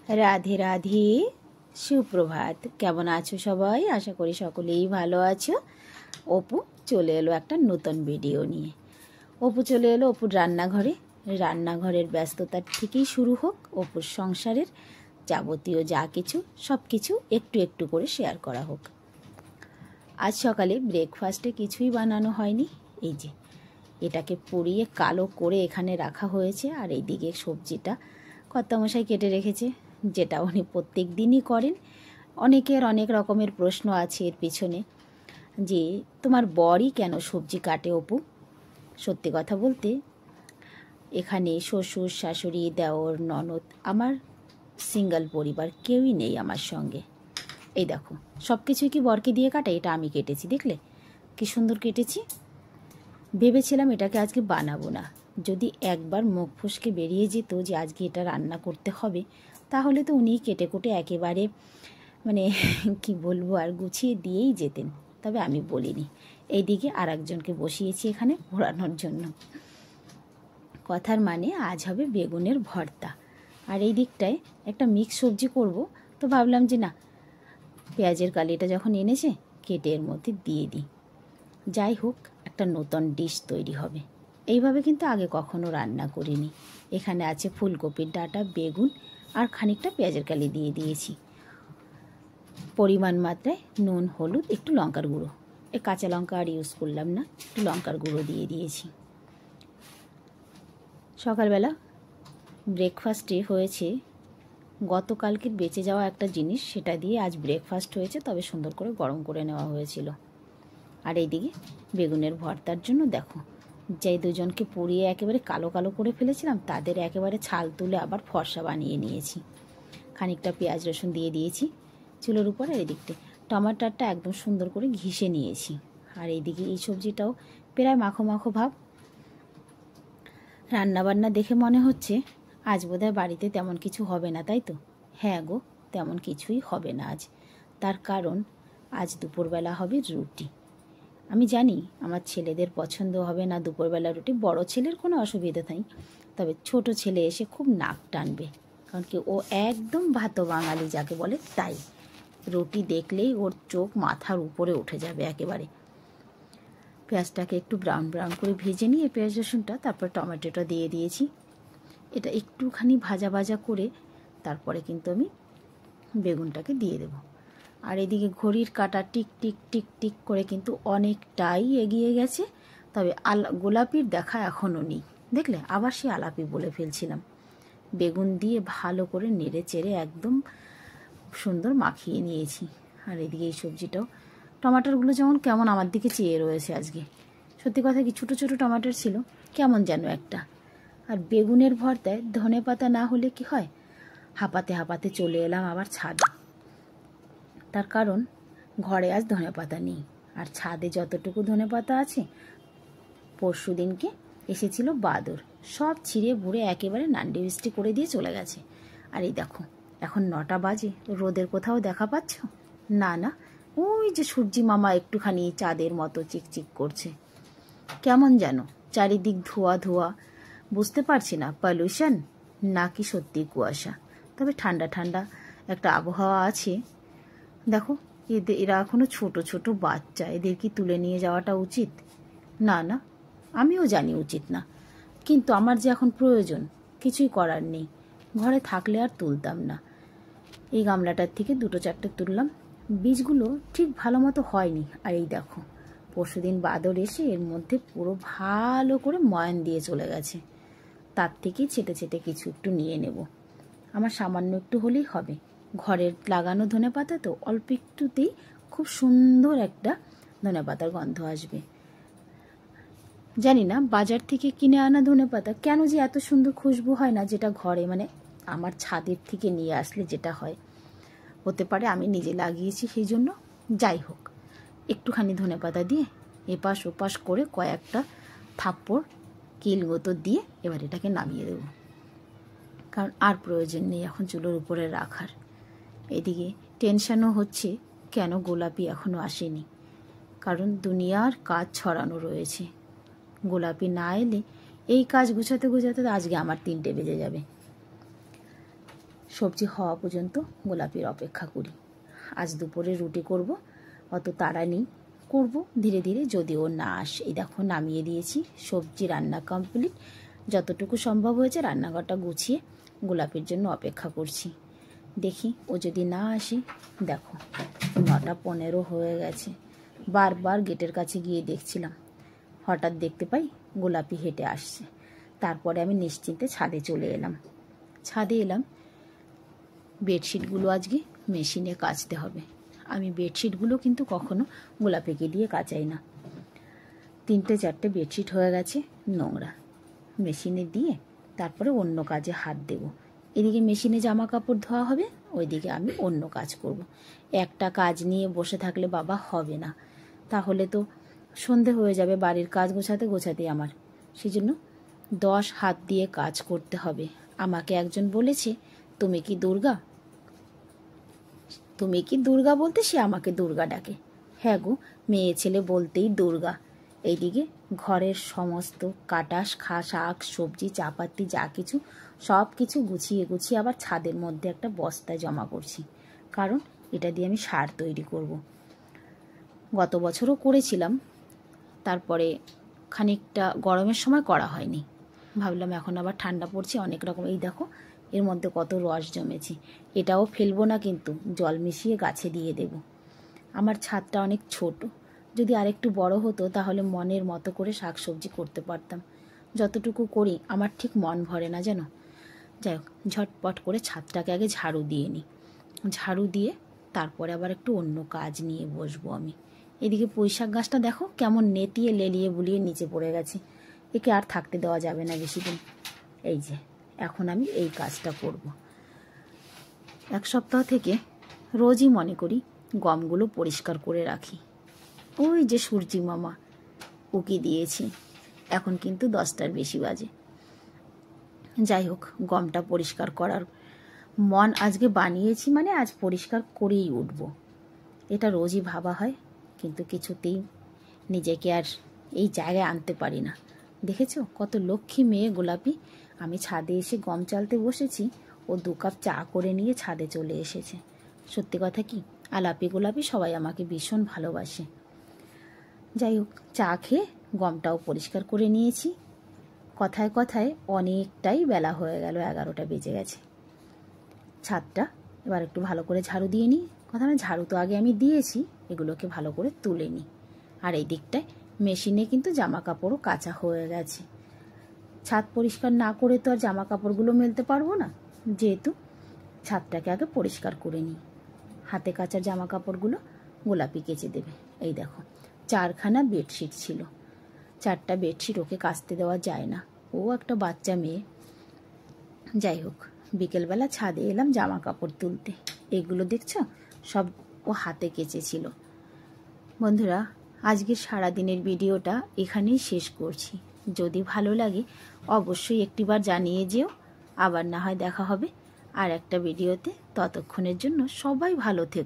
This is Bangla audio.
রাধে রাধে, সুপ্রভাত। কেমন আছো সবাই? আশা করি সকলেই ভালো আছো। অপু চলে এলো একটা নতুন ভিডিও নিয়ে। অপু চলে এলো অপুর রান্নাঘরের ব্যস্ততার থেকেই শুরু হোক অপুর সংসারের যাবতীয় যা কিছু সব কিছু একটু একটু করে শেয়ার করা হোক। আজ সকালে ব্রেকফাস্টে কিছুই বানানো হয়নি। এই যে এটাকে পুড়িয়ে কালো করে এখানে রাখা হয়েছে, আর এইদিকে সবজিটা কর্তামশাই কেটে রেখেছে, যেটা উনি প্রত্যেক দিনই করেন। অনেকের অনেক রকমের প্রশ্ন আছে এর পিছনে, যে তোমার বরই কেন সবজি কাটে অপু? সত্যি কথা বলতে, এখানে শ্বশুর শাশুড়ি দেওর ননদ, আমার সিঙ্গেল পরিবার, কেউই নেই আমার সঙ্গে। এই দেখো, সব কিছুই কি বরকে দিয়ে কাটে? এটা আমি কেটেছি, দেখলে কি সুন্দর কেটেছি। ভেবেছিলাম এটাকে আজকে বানাবো না, যদি একবার মুখ ফসকে বেরিয়ে যেত যে আজকে এটা রান্না করতে হবে, তাহলে তো উনিই কেটে কুটে একেবারে মানে কি বলবো আর গুছিয়ে দিয়েই যেতেন। তবে আমি বলিনি। এইদিকে আর একজনকে বসিয়েছি এখানে পোড়ানোর জন্য। কথার মানে আজ হবে বেগুনের ভর্তা, আর এই দিকটায় একটা মিক্স সবজি করব। তো ভাবলাম যে না, পেঁয়াজের কালিটা যখন এনেছে কেটে এর মধ্যে দিয়ে দিই। যাই হোক, একটা নতুন ডিশ তৈরি হবে। এইভাবে কিন্তু আগে কখনো রান্না করিনি। এখানে আছে ফুলকপির ডাঁটা, বেগুন আর খানিকটা পেঁয়াজের কালি দিয়ে দিয়েছি। পরিমাণ মাত্রায় নুন, হলুদ, একটু লঙ্কার গুঁড়ো, এই কাঁচা লঙ্কা আর ইউজ করলাম না, একটু লঙ্কার গুঁড়ো দিয়ে দিয়েছি। সকালবেলা ব্রেকফাস্টে হয়েছে গতকালকের বেঁচে যাওয়া একটা জিনিস, সেটা দিয়ে আজ ব্রেকফাস্ট হয়েছে, তবে সুন্দর করে গরম করে নেওয়া হয়েছিল। আর এইদিকে বেগুনের ভর্তার জন্য দেখো, যেই দুজনকে পুড়িয়ে একেবারে কালো কালো করে ফেলেছিলাম, তাদের একেবারে ছাল তুলে আবার ফর্সা বানিয়ে নিয়েছি। খানিকটা পেঁয়াজ রসুন দিয়ে দিয়েছি চুলোর উপর, আর এদিকটা টমাটারটা একদম সুন্দর করে ঘিষে নিয়েছি। আর এইদিকে এই সবজিটাও প্রায় মাখো মাখো ভাব। রান্নাবান্না দেখে মনে হচ্ছে আজ বোধহয় বাড়িতে তেমন কিছু হবে না, তাই তো? হ্যাঁ গো, তেমন কিছুই হবে না আজ। তার কারণ আজ দুপুরবেলা হবে রুটি। আমি জানি আমার ছেলেদের পছন্দ হবে না দুপুরবেলা রুটি, বড় ছেলের কোনো অসুবিধা নেই, তবে ছোট ছেলে এসে খুব নাক টানবে, কারণ কি ও একদম ভাতো বাঙালি যাকে বলে তাই। রুটি দেখলেই ওর চোখ মাথার উপরে উঠে যাবে একেবারে। পেঁয়াজটাকে একটু ব্রাউন ব্রাউন করে ভেজে নিয়ে পেঁয়াজ রসুনটা, তারপর টমেটোটা দিয়ে দিয়েছি। এটা একটুখানি ভাজা ভাজা করে তারপরে কিন্তু আমি বেগুনটাকে দিয়ে দেবো। আর এদিকে ঘড়ির কাঁটা টিক টিক টিক টিক করে কিন্তু অনেকটাই এগিয়ে গেছে, তবে গোলাপির দেখা এখনও নেই। দেখলে, আবার সে আলাপি বলে ফেলছিলাম। বেগুন দিয়ে ভালো করে নেড়ে চেড়ে একদম সুন্দর মাখিয়ে নিয়েছি। আর এদিকে এই সবজিটাও, টমাটারগুলো যেমন কেমন আমার দিকে চেয়ে রয়েছে আজকে। সত্যি কথা কি, ছোটো ছোটো টমাটার ছিল, কেমন যেন একটা। আর বেগুনের ভর্তায় ধনে পাতা না হলে কি হয়, হাঁপাতে হাঁপাতে চলে এলাম আবার ছাদে। তার কারণ ঘরে আজ ধনেপাতা নেই, আর ছাদে যতটুকু ধনেপাতা আছে পরশু দিনকে এসেছিল বাদর, সব ছিঁড়ে বুড়ে একেবারে নান্ডি বৃষ্টি করে দিয়ে চলে গেছে। আর এই দেখো, এখন 9টা বাজে, রোদের কোথাও দেখা পাচ্ছ? না না, ওই যে সূর্যি মামা একটুখানি চাঁদের মতো চিকচিক করছে। কেমন যেন চারিদিক ধোয়া ধোয়া, বুঝতে পারছি না পলিউশন নাকি সত্যি কুয়াশা। তবে ঠান্ডা ঠান্ডা একটা আবহাওয়া আছে। দেখো, এরা এখনো ছোট ছোট বাচ্চা, এদের কি তুলে নিয়ে যাওয়াটা উচিত? না না, আমিও জানি উচিত না, কিন্তু আমার যে এখন প্রয়োজন, কিছুই করার নেই। ঘরে থাকলে আর তুলতাম না। এই গামলাটার থেকে 2-4টে তুললাম, বীজগুলো ঠিক ভালো মতো হয়নি। আর এই দেখো, পরশুদিন বাদর এসে এর মধ্যে পুরো ভালো করে ময়ান দিয়ে চলে গেছে। তার থেকেই ছেটে ছেটে কিছু একটু নিয়ে নেব। আমার সামান্য একটু হলেই হবে। ঘরের লাগানো ধনেপাতা তো, অল্প একটুতেই খুব সুন্দর একটা ধনেপাতার গন্ধ আসবে। জানি না বাজার থেকে কিনে আনা ধনেপাতা কেন যে এত সুন্দর খুশবু হয় না, যেটা ঘরে মানে আমার ছাদের থেকে নিয়ে আসলে যেটা হয়। হতে পারে আমি নিজে লাগিয়েছি সেই জন্য। যাই হোক, একটুখানি ধনেপাতা দিয়ে এপাশ ওপাশ করে কয়েকটা থাপ্পড় কিলগতো দিয়ে এবার এটাকে নামিয়ে দেব, কারণ আর প্রয়োজন নেই এখন চুলোর উপরে রাখার। এদিকে টেনশনও হচ্ছে, কেন গোলাপি এখনও আসেনি, কারণ দুনিয়ার কাজ ছড়ানো রয়েছে। গোলাপি না এলে এই কাজ গুছাতে গুছাতে আজকে আমার 3টে বেজে যাবে। সবজি হওয়া পর্যন্ত গোলাপির অপেক্ষা করি। আজ দুপুরে রুটি করব, অত তাড়া নেই, করব ধীরে ধীরে, যদি ও না আসে। এই দেখো নামিয়ে দিয়েছি, সবজি রান্না কমপ্লিট। যতটুকু সম্ভব হয়েছে রান্নাঘরটা গুছিয়ে গোলাপির জন্য অপেক্ষা করছি। দেখি ও যদি না আসে। দেখো 9:15 হয়ে গেছে। বারবার গেটের কাছে গিয়ে দেখছিলাম, হঠাৎ দেখতে পাই গোলাপি হেঁটে আসছে। তারপরে আমি নিশ্চিন্তে ছাদে চলে এলাম। ছাদে এলাম, বেডশিটগুলো আজকে মেশিনে কাচতে হবে। আমি বেডশিটগুলো কিন্তু কখনো গোলাপিকে দিয়ে কাচাই না। 3-4টে বেডশিট হয়ে গেছে নোংরা, মেশিনে দিয়ে তারপরে অন্য কাজে হাত দেব। এদিকে মেশিনে জামা কাপড় ধোয়া হবে, ওইদিকে আমি অন্য কাজ করব। একটা কাজ নিয়ে বসে থাকলে বাবা হবে না, তাহলে তো সন্ধে হয়ে যাবে বাড়ির কাজ গোছাতে গোছাতে আমার। সেই জন্য 10 হাত দিয়ে কাজ করতে হবে। আমাকে একজন বলেছে, তুমি কি দুর্গা? তুমি কি দুর্গা বলতে সে আমাকে দুর্গা ডাকে। হ্যাঁ গো, মেয়ে ছেলে বলতেই দুর্গা। এইদিকে ঘরের সমস্ত কাটা শাক সবজি চাপাতি যা কিছু সব কিছু গুছিয়ে গুছিয়ে আবার ছাদের মধ্যে একটা বস্তায় জমা করছি, কারণ এটা দিয়ে আমি সার তৈরি করব। গত বছরও করেছিলাম, তারপরে খানিকটা গরমের সময় করা হয়নি। ভাবলাম এখন আবার ঠান্ডা পড়ছে, অনেক রকম। এই দেখো এর মধ্যে কত রস জমেছে, এটাও ফেলবো না, কিন্তু জল মিশিয়ে গাছে দিয়ে দেব। আমার ছাদটা অনেক ছোট, যদি আরেকটু বড় হতো তাহলে মনের মতো করে শাকসবজি করতে পারতাম। যতটুকু করি আমার ঠিক মন ভরে না যেন। যাই হোক, ঝটপট করে ছাদটাকে আগে ঝাড়ু দিয়ে নিই। ঝাড়ু দিয়ে তারপরে আবার একটু অন্য কাজ নিয়ে বসবো আমি। এদিকে পুঁইশাক গাছটা দেখো কেমন নেতিয়ে লেলিয়ে বুলিয়ে নিচে পড়ে গেছে, একে আর থাকতে দেওয়া যাবে না বেশি দিন। এই যে এখন আমি এই কাজটা করব। 1 সপ্তাহ থেকে রোজই মনে করি গমগুলো পরিষ্কার করে রাখি। ওই যে সূর্যি মামা উকি দিয়েছি, এখন কিন্তু 10টার বেশি বাজে। যাই হোক, গমটা পরিষ্কার করার মন আজকে বানিয়েছি, মানে আজ পরিষ্কার করেই উঠব। এটা রোজই ভাবা হয়, কিন্তু কিছুতেই নিজেকে আর এই জায়গায় আনতে পারি না। দেখেছো কত লক্ষ্মী মেয়ে গোলাপি। আমি ছাদে এসে গম চালতে বসেছি, ও 2 কাপ চা করে নিয়ে ছাদে চলে এসেছে। সত্যি কথা কি, আলাপি গোলাপি সবাই আমাকে ভীষণ ভালোবাসে। যাই হোক, চা খেয়ে গমটাও পরিষ্কার করে নিয়েছি। কথায় কথায় অনেকটাই বেলা হয়ে গেল, 11টা বেজে গেছে। ছাদটা এবার একটু ভালো করে ঝাড়ু দিয়ে নিই। কথা না, ঝাড়ু তো আগে আমি দিয়েছি, এগুলোকে ভালো করে তুলে নিই। আর এই দিকটায় মেশিনে কিন্তু জামা কাপড়ও কাচা হয়ে গেছে। ছাদ পরিষ্কার না করে তো আর জামা কাপড়গুলো মেলতে পারবো না, যেহেতু ছাদটাকে আগে পরিষ্কার করে নিই। হাতে কাচার জামা কাপড়গুলো গোলাপি কেচে দেবে। এই দেখো 4খানা বেডশিট ছিল, 4টা বেডশিট ওকে কাচতে দেওয়া যায় না, ও একটা বাচ্চা মেয়ে। যাই হোক, বিকেলবেলা ছাদে এলাম জামা কাপড় তুলতে। এগুলো দেখছো সব ও হাতে কেচেছিল। বন্ধুরা, আজকের সারাদিনের ভিডিওটা এখানেই শেষ করছি। যদি ভালো লাগে অবশ্যই একটিবার জানিয়ে যেও। আবার না হয় দেখা হবে আর একটা ভিডিওতে। ততক্ষণের জন্য সবাই ভালো থেকো।